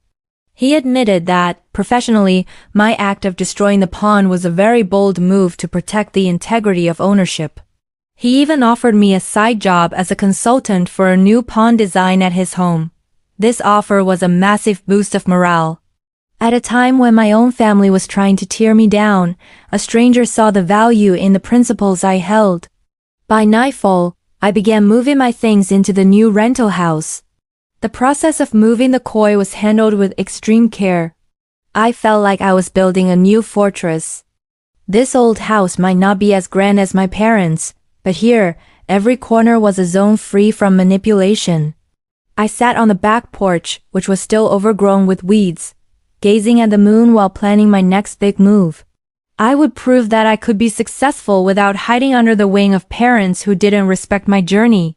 He admitted that, professionally, my act of destroying the pond was a very bold move to protect the integrity of ownership. He even offered me a side job as a consultant for a new pond design at his home. This offer was a massive boost of morale. At a time when my own family was trying to tear me down, a stranger saw the value in the principles I held. By nightfall, I began moving my things into the new rental house. The process of moving the koi was handled with extreme care. I felt like I was building a new fortress. This old house might not be as grand as my parents', but here, every corner was a zone free from manipulation. I sat on the back porch, which was still overgrown with weeds, gazing at the moon while planning my next big move. I would prove that I could be successful without hiding under the wing of parents who didn't respect my journey.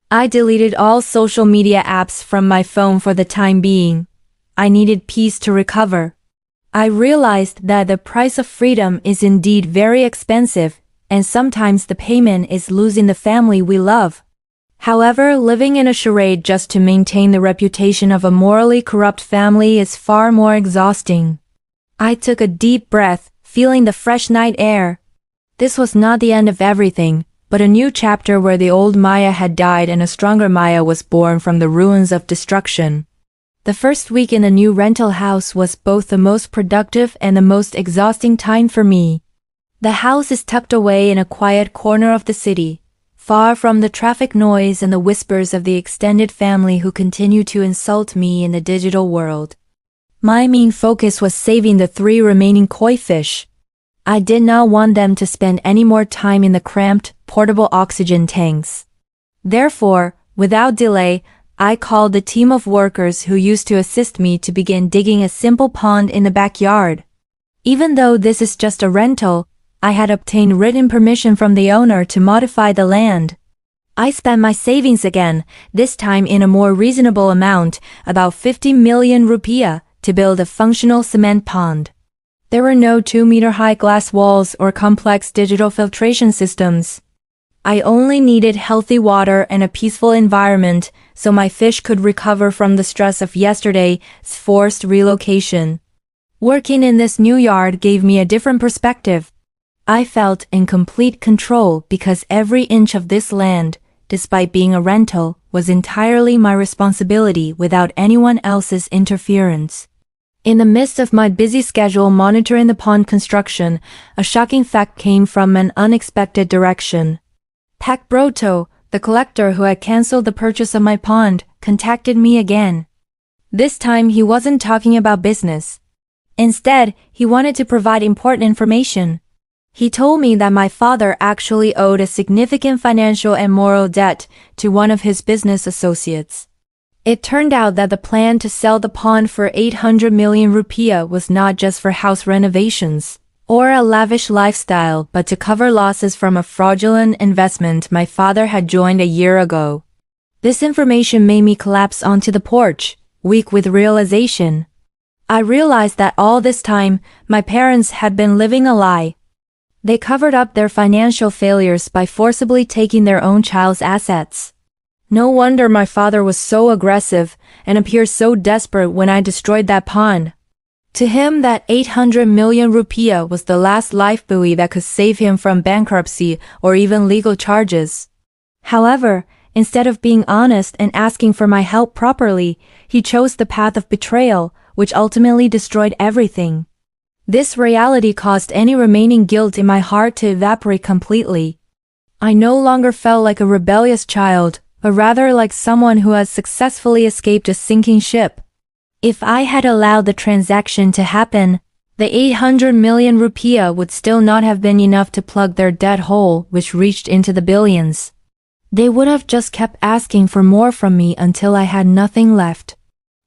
I deleted all social media apps from my phone for the time being. I needed peace to recover. I realized that the price of freedom is indeed very expensive, and sometimes the payment is losing the family we love. However, living in a charade just to maintain the reputation of a morally corrupt family is far more exhausting. I took a deep breath, feeling the fresh night air. This was not the end of everything, but a new chapter where the old Maya had died and a stronger Maya was born from the ruins of destruction. The first week in the new rental house was both the most productive and the most exhausting time for me. The house is tucked away in a quiet corner of the city, far from the traffic noise and the whispers of the extended family who continue to insult me in the digital world. My main focus was saving the 3 remaining koi fish. I did not want them to spend any more time in the cramped, portable oxygen tanks. Therefore, without delay, I called the team of workers who used to assist me to begin digging a simple pond in the backyard. Even though this is just a rental, I had obtained written permission from the owner to modify the land. I spent my savings again, this time in a more reasonable amount, about 50 million rupiah, to build a functional cement pond. There were no 2-meter-high glass walls or complex digital filtration systems. I only needed healthy water and a peaceful environment so my fish could recover from the stress of yesterday's forced relocation. Working in this new yard gave me a different perspective. I felt in complete control because every inch of this land, despite being a rental, was entirely my responsibility without anyone else's interference. In the midst of my busy schedule monitoring the pond construction, a shocking fact came from an unexpected direction. Pak Broto, the collector who had cancelled the purchase of my pond, contacted me again. This time he wasn't talking about business. Instead, he wanted to provide important information. He told me that my father actually owed a significant financial and moral debt to one of his business associates. It turned out that the plan to sell the pond for 800 million rupiah was not just for house renovations or a lavish lifestyle, but to cover losses from a fraudulent investment my father had joined a year ago. This information made me collapse onto the porch, weak with realization. I realized that all this time, my parents had been living a lie. They covered up their financial failures by forcibly taking their own child's assets. No wonder my father was so aggressive and appeared so desperate when I destroyed that pond. To him, that 800 million rupiah was the last lifebuoy that could save him from bankruptcy or even legal charges. However, instead of being honest and asking for my help properly, he chose the path of betrayal, which ultimately destroyed everything. This reality caused any remaining guilt in my heart to evaporate completely. I no longer felt like a rebellious child, but rather like someone who has successfully escaped a sinking ship. If I had allowed the transaction to happen, the 800 million rupiah would still not have been enough to plug their debt hole, which reached into the billions. They would have just kept asking for more from me until I had nothing left.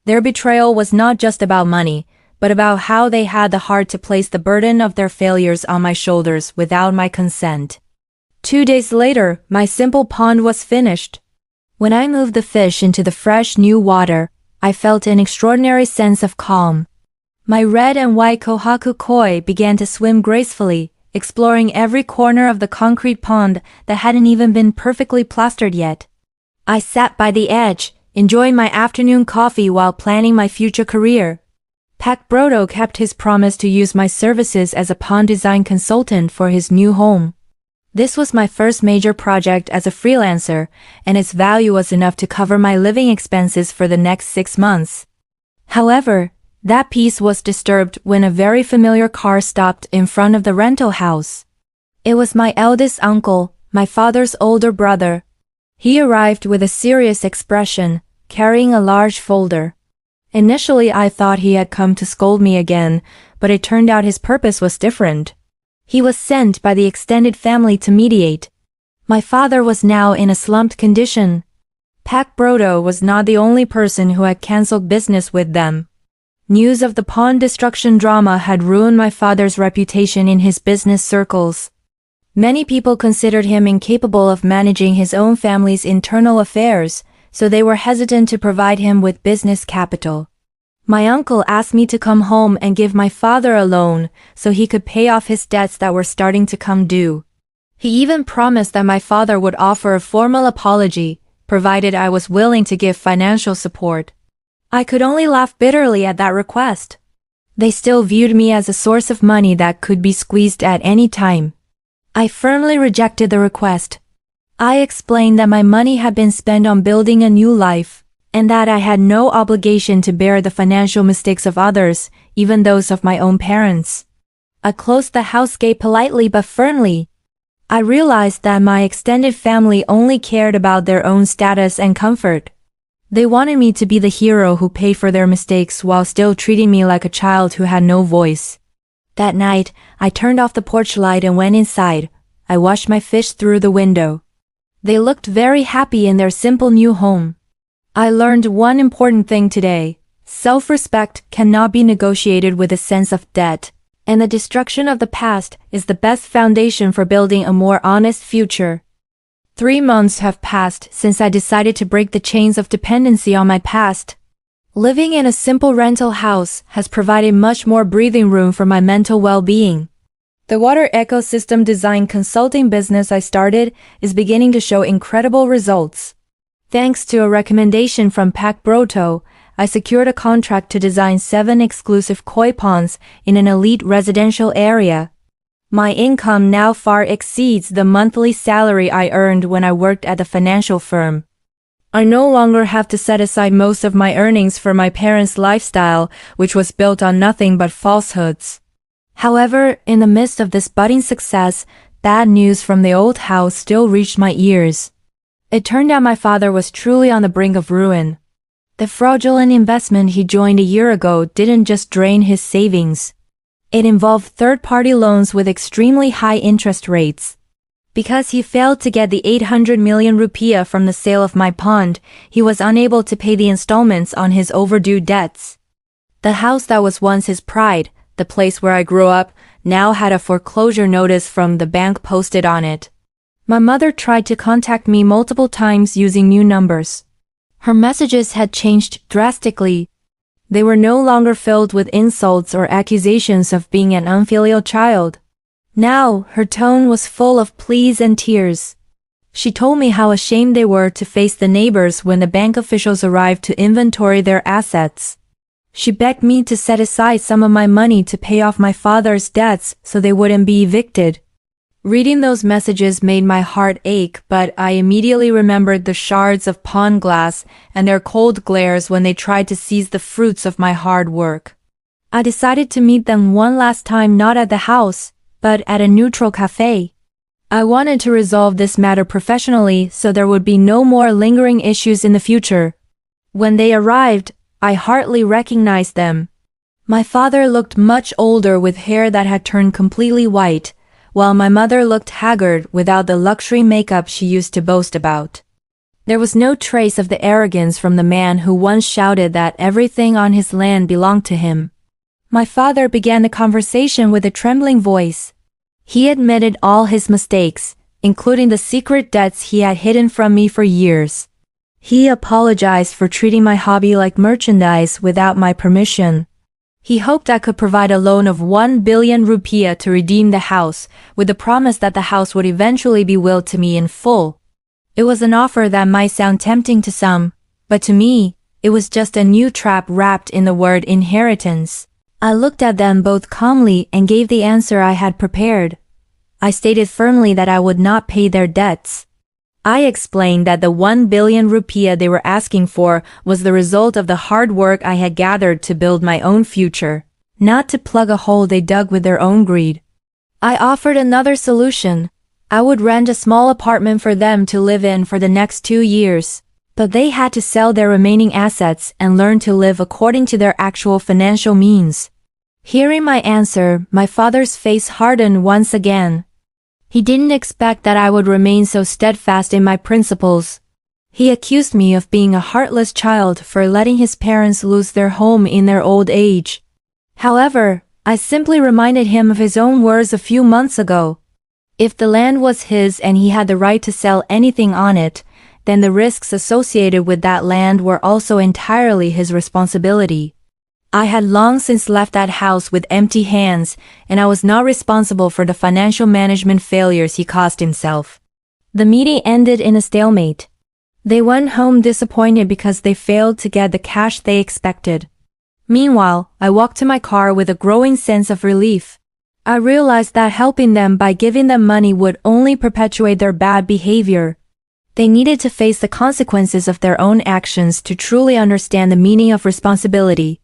Their betrayal was not just about money, but about how they had the heart to place the burden of their failures on my shoulders without my consent. 2 days later, my simple pond was finished. When I moved the fish into the fresh new water, I felt an extraordinary sense of calm. My red and white kohaku koi began to swim gracefully, exploring every corner of the concrete pond that hadn't even been perfectly plastered yet. I sat by the edge, enjoying my afternoon coffee while planning my future career. Pak Brodo kept his promise to use my services as a pond design consultant for his new home. This was my first major project as a freelancer, and its value was enough to cover my living expenses for the next 6 months. However, that peace was disturbed when a very familiar car stopped in front of the rental house. It was my eldest uncle, my father's older brother. He arrived with a serious expression, carrying a large folder. Initially, I thought he had come to scold me again, but it turned out his purpose was different. He was sent by the extended family to mediate. My father was now in a slumped condition. Pak Brodo was not the only person who had cancelled business with them. News of the pond destruction drama had ruined my father's reputation in his business circles. Many people considered him incapable of managing his own family's internal affairs, so they were hesitant to provide him with business capital. My uncle asked me to come home and give my father a loan so he could pay off his debts that were starting to come due. He even promised that my father would offer a formal apology, provided I was willing to give financial support. I could only laugh bitterly at that request. They still viewed me as a source of money that could be squeezed at any time. I firmly rejected the request. I explained that my money had been spent on building a new life, and that I had no obligation to bear the financial mistakes of others, even those of my own parents. I closed the house gate politely but firmly. I realized that my extended family only cared about their own status and comfort. They wanted me to be the hero who paid for their mistakes while still treating me like a child who had no voice. That night, I turned off the porch light and went inside. I watched my fish through the window. They looked very happy in their simple new home. I learned one important thing today. Self-respect cannot be negotiated with a sense of debt, and the destruction of the past is the best foundation for building a more honest future. 3 months have passed since I decided to break the chains of dependency on my past. Living in a simple rental house has provided much more breathing room for my mental well-being. The water ecosystem design consulting business I started is beginning to show incredible results. Thanks to a recommendation from Pak Broto, I secured a contract to design 7 exclusive koi ponds in an elite residential area. My income now far exceeds the monthly salary I earned when I worked at the financial firm. I no longer have to set aside most of my earnings for my parents' lifestyle, which was built on nothing but falsehoods. However, in the midst of this budding success, bad news from the old house still reached my ears. It turned out my father was truly on the brink of ruin. The fraudulent investment he joined a year ago didn't just drain his savings. It involved third-party loans with extremely high interest rates. Because he failed to get the 800 million rupiah from the sale of my pond, he was unable to pay the installments on his overdue debts. The house that was once his pride, the place where I grew up, now had a foreclosure notice from the bank posted on it. My mother tried to contact me multiple times using new numbers. Her messages had changed drastically. They were no longer filled with insults or accusations of being an unfilial child. Now, her tone was full of pleas and tears. She told me how ashamed they were to face the neighbors when the bank officials arrived to inventory their assets. She begged me to set aside some of my money to pay off my father's debts so they wouldn't be evicted. Reading those messages made my heart ache, but I immediately remembered the shards of pond glass and their cold glares when they tried to seize the fruits of my hard work. I decided to meet them one last time, not at the house, but at a neutral cafe. I wanted to resolve this matter professionally so there would be no more lingering issues in the future. When they arrived, I hardly recognized them. My father looked much older with hair that had turned completely white, while my mother looked haggard without the luxury makeup she used to boast about. There was no trace of the arrogance from the man who once shouted that everything on his land belonged to him. My father began the conversation with a trembling voice. He admitted all his mistakes, including the secret debts he had hidden from me for years. He apologized for treating my hobby like merchandise without my permission. He hoped I could provide a loan of 1 billion rupiah to redeem the house, with the promise that the house would eventually be willed to me in full. It was an offer that might sound tempting to some, but to me, it was just a new trap wrapped in the word inheritance. I looked at them both calmly and gave the answer I had prepared. I stated firmly that I would not pay their debts. I explained that the 1 billion rupiah they were asking for was the result of the hard work I had gathered to build my own future, not to plug a hole they dug with their own greed. I offered another solution. I would rent a small apartment for them to live in for the next 2 years, but they had to sell their remaining assets and learn to live according to their actual financial means. Hearing my answer, my father's face hardened once again. He didn't expect that I would remain so steadfast in my principles. He accused me of being a heartless child for letting his parents lose their home in their old age. However, I simply reminded him of his own words a few months ago. If the land was his and he had the right to sell anything on it, then the risks associated with that land were also entirely his responsibility. I had long since left that house with empty hands, and I was not responsible for the financial management failures he caused himself. The meeting ended in a stalemate. They went home disappointed because they failed to get the cash they expected. Meanwhile, I walked to my car with a growing sense of relief. I realized that helping them by giving them money would only perpetuate their bad behavior. They needed to face the consequences of their own actions to truly understand the meaning of responsibility.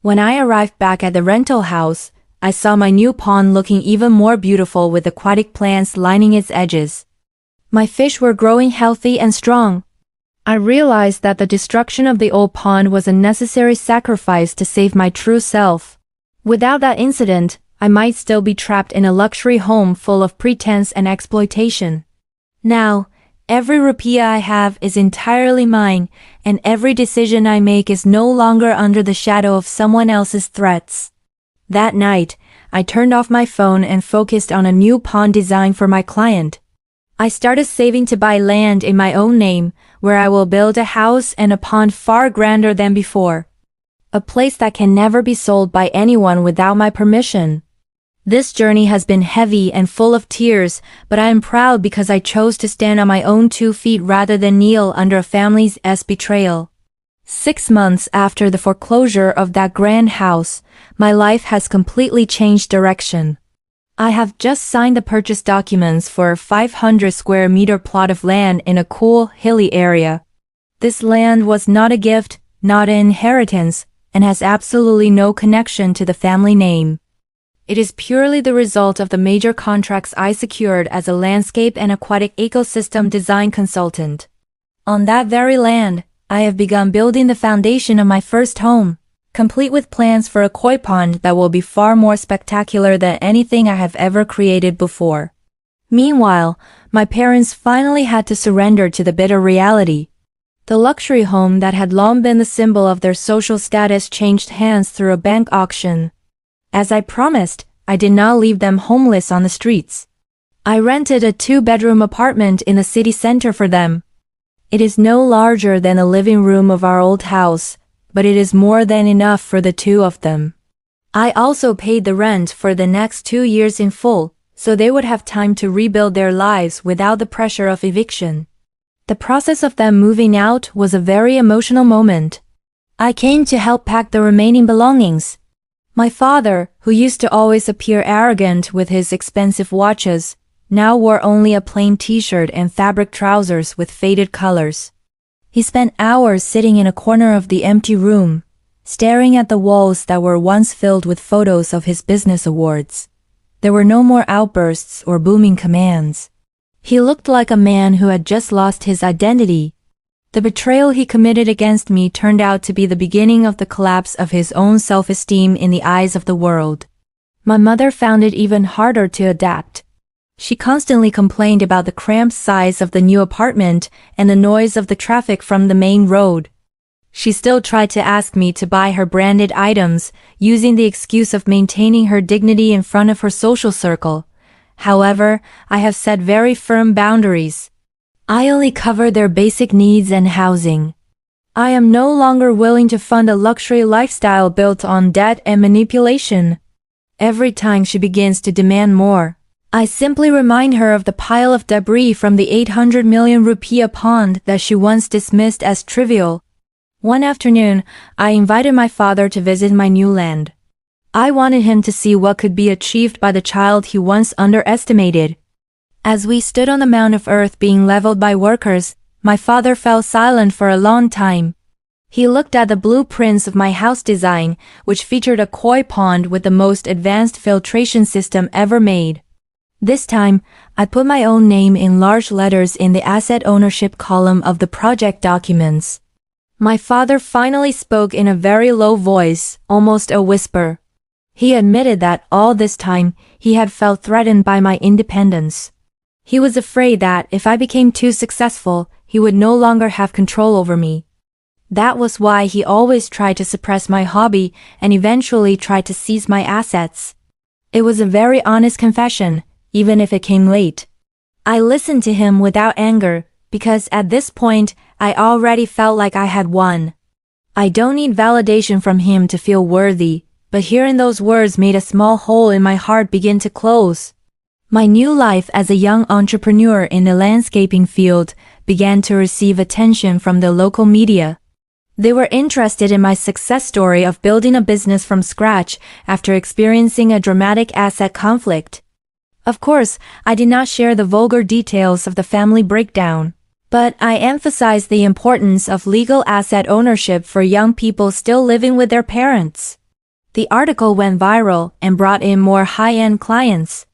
When I arrived back at the rental house, I saw my new pond looking even more beautiful with aquatic plants lining its edges. My fish were growing healthy and strong. I realized that the destruction of the old pond was a necessary sacrifice to save my true self. Without that incident, I might still be trapped in a luxury home full of pretense and exploitation. Now, every rupiah I have is entirely mine, and every decision I make is no longer under the shadow of someone else's threats. That night, I turned off my phone and focused on a new pond design for my client. I started saving to buy land in my own name, where I will build a house and a pond far grander than before. A place that can never be sold by anyone without my permission. This journey has been heavy and full of tears, but I am proud because I chose to stand on my own 2 feet rather than kneel under a family's betrayal. 6 months after the foreclosure of that grand house, my life has completely changed direction. I have just signed the purchase documents for a 500 square meter plot of land in a cool, hilly area. This land was not a gift, not an inheritance, and has absolutely no connection to the family name. It is purely the result of the major contracts I secured as a landscape and aquatic ecosystem design consultant. On that very land, I have begun building the foundation of my first home. complete with plans for a koi pond that will be far more spectacular than anything I have ever created before. Meanwhile, my parents finally had to surrender to the bitter reality. The luxury home that had long been the symbol of their social status changed hands through a bank auction. As I promised, I did not leave them homeless on the streets. I rented a 2-bedroom apartment in the city center for them. It is no larger than the living room of our old house, but it is more than enough for the two of them. I also paid the rent for the next 2 years in full, so they would have time to rebuild their lives without the pressure of eviction. The process of them moving out was a very emotional moment. I came to help pack the remaining belongings. My father, who used to always appear arrogant with his expensive watches, now wore only a plain t-shirt and fabric trousers with faded colors. He spent hours sitting in a corner of the empty room, staring at the walls that were once filled with photos of his business awards. There were no more outbursts or booming commands. He looked like a man who had just lost his identity. The betrayal he committed against me turned out to be the beginning of the collapse of his own self-esteem in the eyes of the world. My mother found it even harder to adapt. She constantly complained about the cramped size of the new apartment and the noise of the traffic from the main road. She still tried to ask me to buy her branded items, using the excuse of maintaining her dignity in front of her social circle. However, I have set very firm boundaries. I only cover their basic needs and housing. I am no longer willing to fund a luxury lifestyle built on debt and manipulation. Every time she begins to demand more, I simply remind her of the pile of debris from the 800 million rupiah pond that she once dismissed as trivial. One afternoon, I invited my father to visit my new land. I wanted him to see what could be achieved by the child he once underestimated. As we stood on the mound of earth being leveled by workers, my father fell silent for a long time. He looked at the blueprints of my house design, which featured a koi pond with the most advanced filtration system ever made. This time, I put my own name in large letters in the asset ownership column of the project documents. My father finally spoke in a very low voice, almost a whisper. He admitted that all this time, he had felt threatened by my independence. He was afraid that if I became too successful, he would no longer have control over me. That was why he always tried to suppress my hobby and eventually tried to seize my assets. It was a very honest confession, even if it came late. I listened to him without anger, because at this point, I already felt like I had won. I don't need validation from him to feel worthy, but hearing those words made a small hole in my heart begin to close. My new life as a young entrepreneur in the landscaping field began to receive attention from the local media. They were interested in my success story of building a business from scratch after experiencing a dramatic asset conflict. Of course, I did not share the vulgar details of the family breakdown, but I emphasized the importance of legal asset ownership for young people still living with their parents. The article went viral and brought in more high-end clients.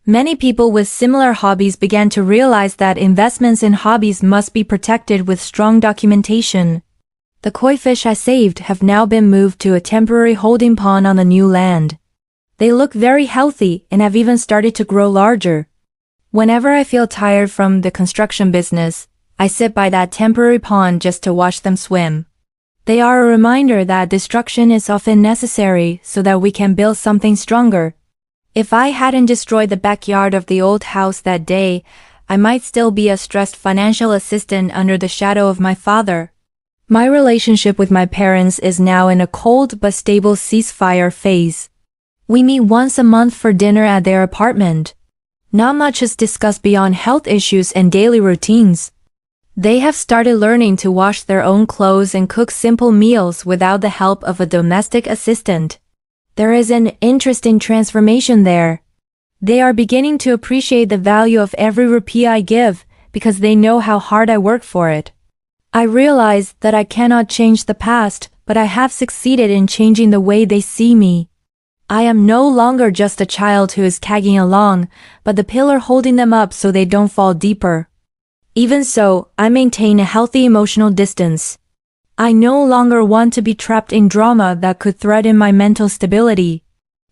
Many people with similar hobbies began to realize that investments in hobbies must be protected with strong documentation. The koi fish I saved have now been moved to a temporary holding pond on the new land. They look very healthy and have even started to grow larger. Whenever I feel tired from the construction business, I sit by that temporary pond just to watch them swim. They are a reminder that destruction is often necessary so that we can build something stronger. If I hadn't destroyed the backyard of the old house that day, I might still be a stressed financial assistant under the shadow of my father. My relationship with my parents is now in a cold but stable ceasefire phase. We meet once a month for dinner at their apartment. Not much is discussed beyond health issues and daily routines. They have started learning to wash their own clothes and cook simple meals without the help of a domestic assistant. There is an interesting transformation there. They are beginning to appreciate the value of every rupee I give because they know how hard I work for it. I realize that I cannot change the past, but I have succeeded in changing the way they see me. I am no longer just a child who is tagging along, but the pillar holding them up so they don't fall deeper. Even so, I maintain a healthy emotional distance. I no longer want to be trapped in drama that could threaten my mental stability.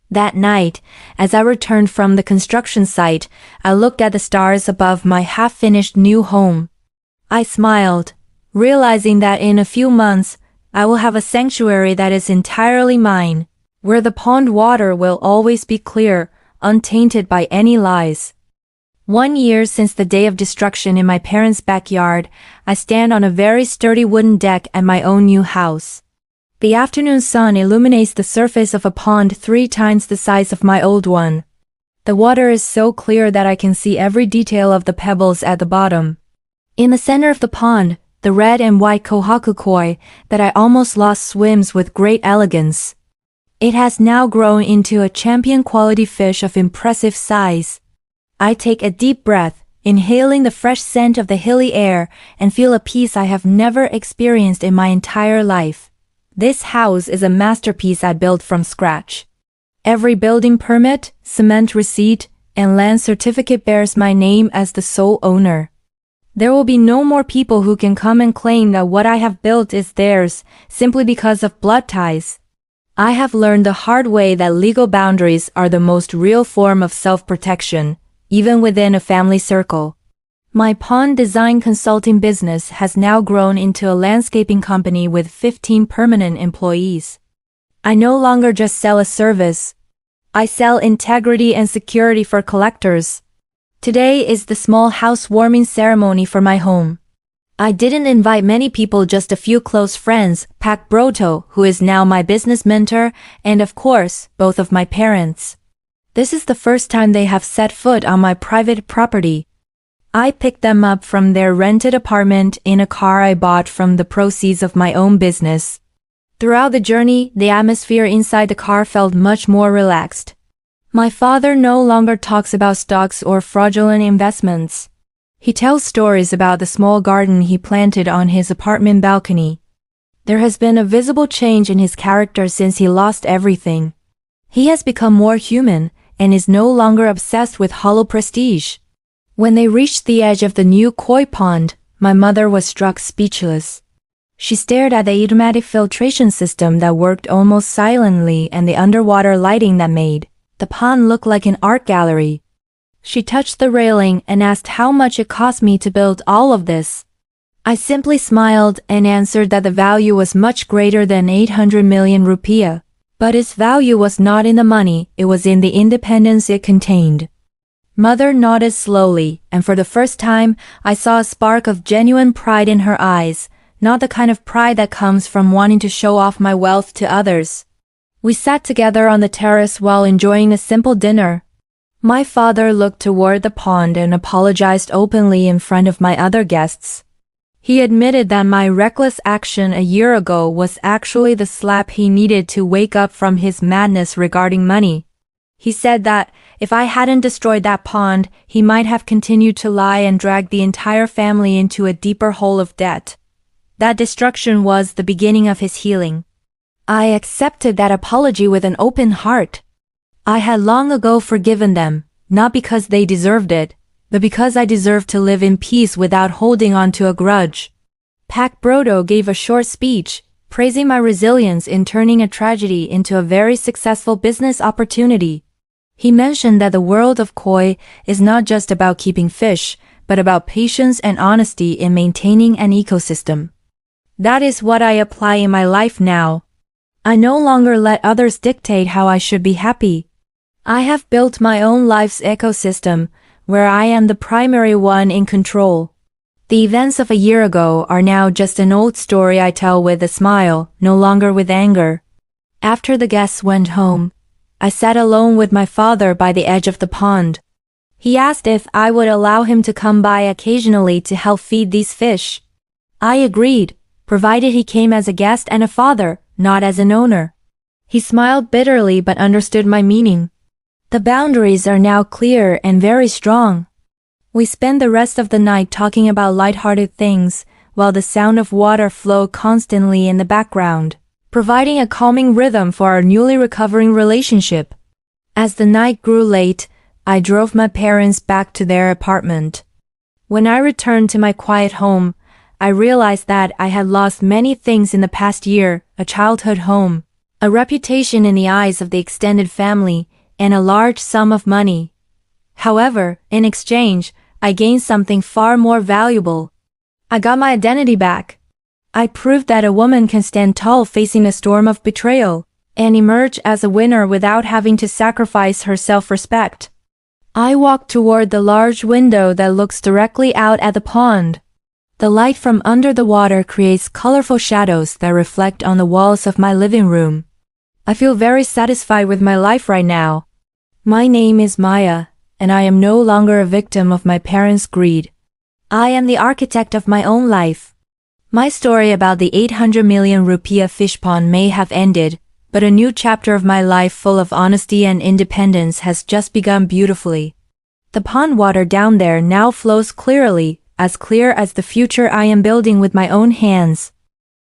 That night, as I returned from the construction site, I looked at the stars above my half-finished new home. I smiled, realizing that in a few months, I will have a sanctuary that is entirely mine, where the pond water will always be clear, untainted by any lies. 1 year since the day of destruction in my parents' backyard, I stand on a very sturdy wooden deck at my own new house. The afternoon sun illuminates the surface of a pond 3 times the size of my old one. The water is so clear that I can see every detail of the pebbles at the bottom. In the center of the pond, the red and white kohaku koi that I almost lost swims with great elegance. It has now grown into a champion-quality fish of impressive size. I take a deep breath, inhaling the fresh scent of the hilly air, and feel a peace I have never experienced in my entire life. This house is a masterpiece I built from scratch. Every building permit, cement receipt, and land certificate bears my name as the sole owner. There will be no more people who can come and claim that what I have built is theirs, simply because of blood ties. I have learned the hard way that legal boundaries are the most real form of self-protection, even within a family circle. My pond design consulting business has now grown into a landscaping company with 15 permanent employees. I no longer just sell a service. I sell integrity and security for collectors. Today is the small housewarming ceremony for my home. I didn't invite many people, just a few close friends, Pak Broto, who is now my business mentor, and of course, both of my parents. This is the first time they have set foot on my private property. I picked them up from their rented apartment in a car I bought from the proceeds of my own business. Throughout the journey, the atmosphere inside the car felt much more relaxed. My father no longer talks about stocks or fraudulent investments. He tells stories about the small garden he planted on his apartment balcony. There has been a visible change in his character since he lost everything. He has become more human and is no longer obsessed with hollow prestige. When they reached the edge of the new koi pond, my mother was struck speechless. She stared at the automatic filtration system that worked almost silently and the underwater lighting that made the pond look like an art gallery. She touched the railing and asked how much it cost me to build all of this. I simply smiled and answered that the value was much greater than 800 million rupiah. But its value was not in the money, it was in the independence it contained. Mother nodded slowly, and for the first time, I saw a spark of genuine pride in her eyes, not the kind of pride that comes from wanting to show off my wealth to others. We sat together on the terrace while enjoying a simple dinner. My father looked toward the pond and apologized openly in front of my other guests. He admitted that my reckless action a year ago was actually the slap he needed to wake up from his madness regarding money. He said that if I hadn't destroyed that pond, he might have continued to lie and drag the entire family into a deeper hole of debt. That destruction was the beginning of his healing. I accepted that apology with an open heart. I had long ago forgiven them, not because they deserved it, but because I deserved to live in peace without holding on to a grudge. Pak Brodo gave a short speech, praising my resilience in turning a tragedy into a very successful business opportunity. He mentioned that the world of koi is not just about keeping fish, but about patience and honesty in maintaining an ecosystem. That is what I apply in my life now. I no longer let others dictate how I should be happy. I have built my own life's ecosystem, where I am the primary one in control. The events of a year ago are now just an old story I tell with a smile, no longer with anger. After the guests went home, I sat alone with my father by the edge of the pond. He asked if I would allow him to come by occasionally to help feed these fish. I agreed, provided he came as a guest and a father, not as an owner. He smiled bitterly but understood my meaning. The boundaries are now clear and very strong. We spent the rest of the night talking about light-hearted things, while the sound of water flowed constantly in the background, providing a calming rhythm for our newly recovering relationship. As the night grew late, I drove my parents back to their apartment. When I returned to my quiet home, I realized that I had lost many things in the past year: a childhood home, a reputation in the eyes of the extended family, and a large sum of money. However, in exchange, I gained something far more valuable. I got my identity back. I proved that a woman can stand tall facing a storm of betrayal, and emerge as a winner without having to sacrifice her self-respect. I walked toward the large window that looks directly out at the pond. The light from under the water creates colorful shadows that reflect on the walls of my living room. I feel very satisfied with my life right now. My name is Maya, and I am no longer a victim of my parents' greed. I am the architect of my own life. My story about the 800 million rupiah fish pond may have ended, but a new chapter of my life full of honesty and independence has just begun beautifully. The pond water down there now flows clearly, as clear as the future I am building with my own hands.